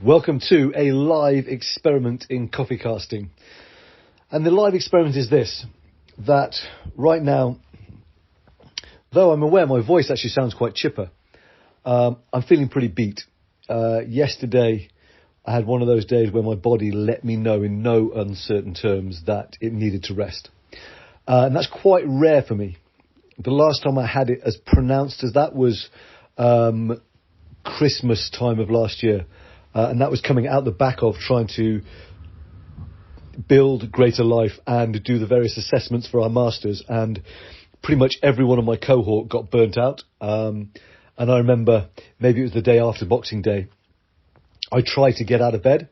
Welcome to a live experiment in coffee casting. And the live experiment is this, that right now, though I'm aware my voice actually sounds quite chipper, I'm feeling pretty beat. Yesterday, I had one of those days where my body let me know in no uncertain terms that it needed to rest. And that's quite rare for me. The last time I had it as pronounced as that was Christmas time of last year. And that was coming out the back of trying to build Greater Life and do the various assessments for our masters. And pretty much everyone on my cohort got burnt out. And I remember maybe it was the day after Boxing Day. I tried to get out of bed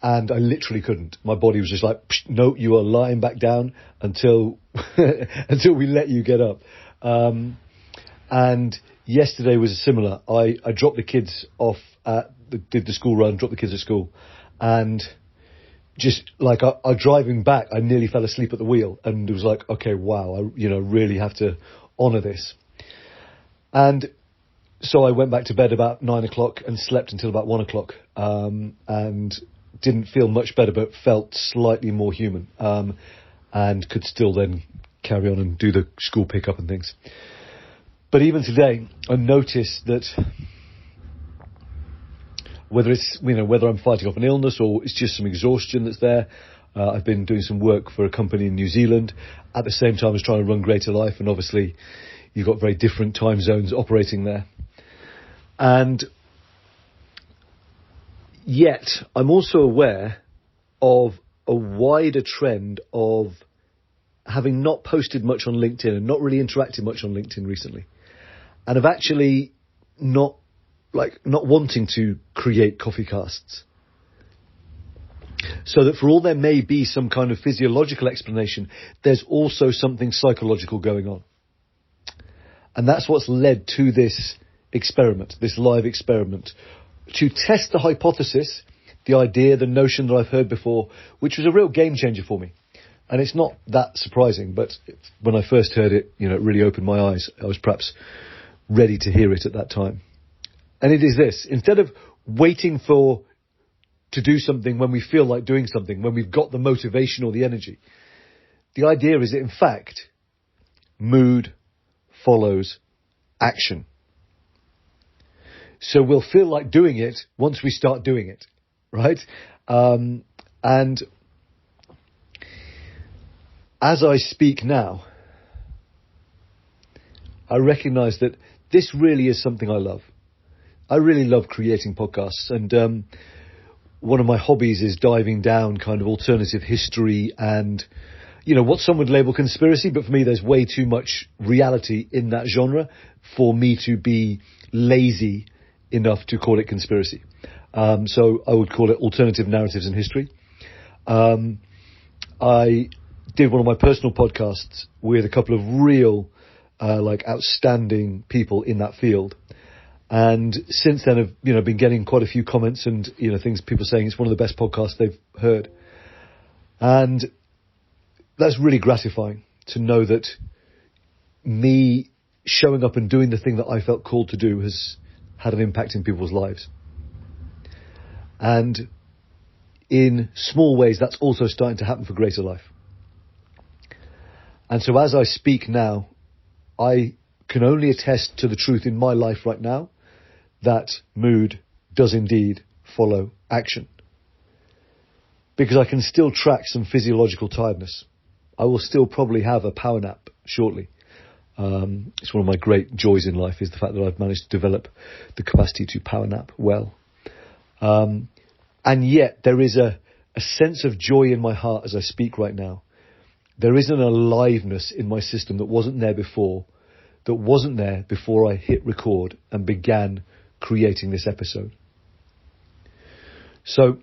and I literally couldn't. My body was just like, no, you are lying back down until until we let you get up. And yesterday was similar. I dropped the kids off did the school run, dropped the kids at school, and just like I driving back, I nearly fell asleep at the wheel, and it was like, okay, wow, I really have to honour this. And so I went back to bed about 9 o'clock and slept until about 1 o'clock, and didn't feel much better, but felt slightly more human, and could still then carry on and do the school pickup and things. But even today, I noticed that whether I'm fighting off an illness or it's just some exhaustion that's there. I've been doing some work for a company in New Zealand at the same time as trying to run Greater Life, and obviously you've got very different time zones operating there. And yet I'm also aware of a wider trend of having not posted much on LinkedIn and not really interacted much on LinkedIn recently, and of actually not wanting to create coffee casts. So that for all there may be some kind of physiological explanation, there's also something psychological going on. And that's what's led to this experiment, this live experiment, to test the hypothesis, the idea, the notion that I've heard before, which was a real game changer for me. And it's not that surprising, but when I first heard it, it really opened my eyes. I was perhaps ready to hear it at that time. And it is this: instead of waiting to do something when we feel like doing something, when we've got the motivation or the energy, the idea is that, in fact, mood follows action. So we'll feel like doing it once we start doing it, right? And as I speak now, I recognise that this really is something I love. I really love creating podcasts, and one of my hobbies is diving down kind of alternative history and, what some would label conspiracy, but for me there's way too much reality in that genre for me to be lazy enough to call it conspiracy. So I would call it alternative narratives in history. I did one of my personal podcasts with a couple of real outstanding people in that field. And since then, I've been getting quite a few comments and things, people saying it's one of the best podcasts they've heard, and that's really gratifying to know that me showing up and doing the thing that I felt called to do has had an impact in people's lives. And in small ways, that's also starting to happen for Greater Life. And so as I speak now, I can only attest to the truth in my life right now that mood does indeed follow action. Because I can still track some physiological tiredness. I will still probably have a power nap shortly. It's one of my great joys in life, is the fact that I've managed to develop the capacity to power nap well. And yet there is a sense of joy in my heart as I speak right now. There is an aliveness in my system that wasn't there before I hit record and began creating this episode. So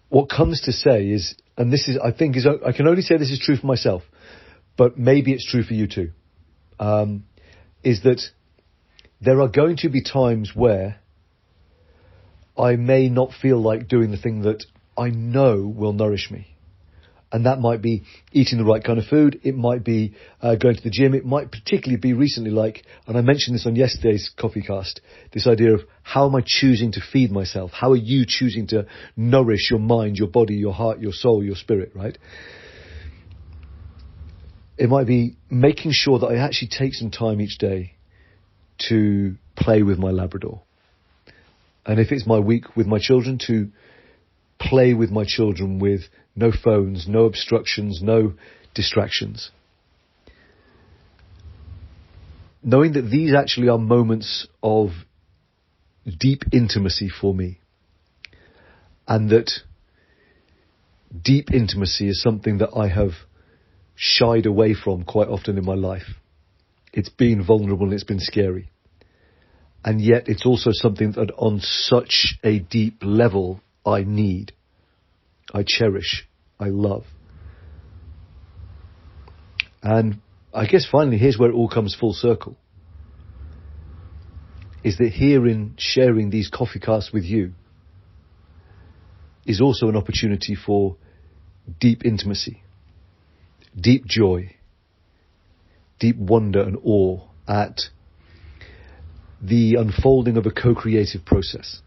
what comes to say is, and this is, I can only say this is true for myself, but maybe it's true for you too, is that there are going to be times where I may not feel like doing the thing that I know will nourish me. And that might be eating the right kind of food. It might be going to the gym. It might particularly be recently like, and I mentioned this on yesterday's CoffeeCast, this idea of how am I choosing to feed myself? How are you choosing to nourish your mind, your body, your heart, your soul, your spirit, right? It might be making sure that I actually take some time each day to play with my Labrador. And if it's my week with my children, to play with my children with no phones, no obstructions, no distractions. Knowing that these actually are moments of deep intimacy for me. And that deep intimacy is something that I have shied away from quite often in my life. It's been vulnerable and it's been scary. And yet it's also something that on such a deep level I need, I cherish, I love. And I guess finally here's where it all comes full circle. Is that here in sharing these coffee casts with you is also an opportunity for deep intimacy, deep joy, deep wonder and awe at the unfolding of a co-creative process.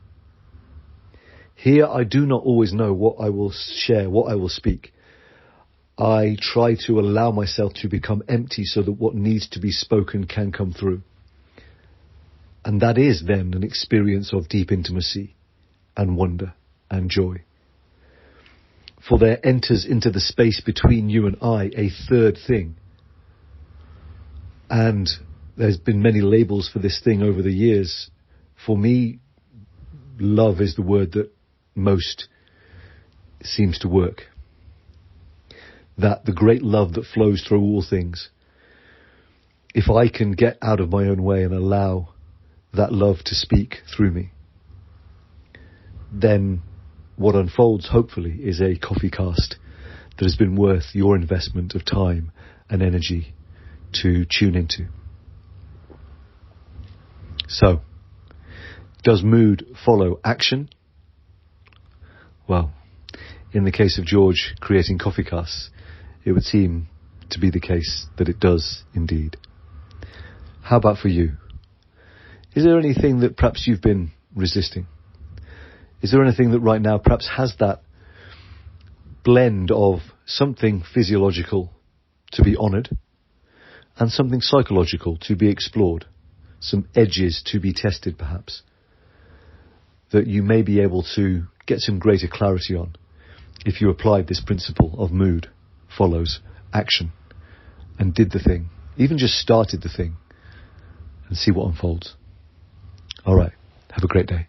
Here I do not always know what I will share, what I will speak. I try to allow myself to become empty so that what needs to be spoken can come through. And that is then an experience of deep intimacy and wonder and joy. For there enters into the space between you and I a third thing. And there's been many labels for this thing over the years. For me, love is the word that most seems to work. That the great love that flows through all things. If I can get out of my own way and allow that love to speak through me, then what unfolds, hopefully, is a coffee cast that has been worth your investment of time and energy to tune into. So, does mood follow action? Well, in the case of George creating coffee casts, it would seem to be the case that it does indeed. How about for you? Is there anything that perhaps you've been resisting? Is there anything that right now perhaps has that blend of something physiological to be honoured and something psychological to be explored? Some edges to be tested perhaps, that you may be able to get some greater clarity on if you applied this principle of mood follows action and did the thing, even just started the thing, and see what unfolds. All right, have a great day.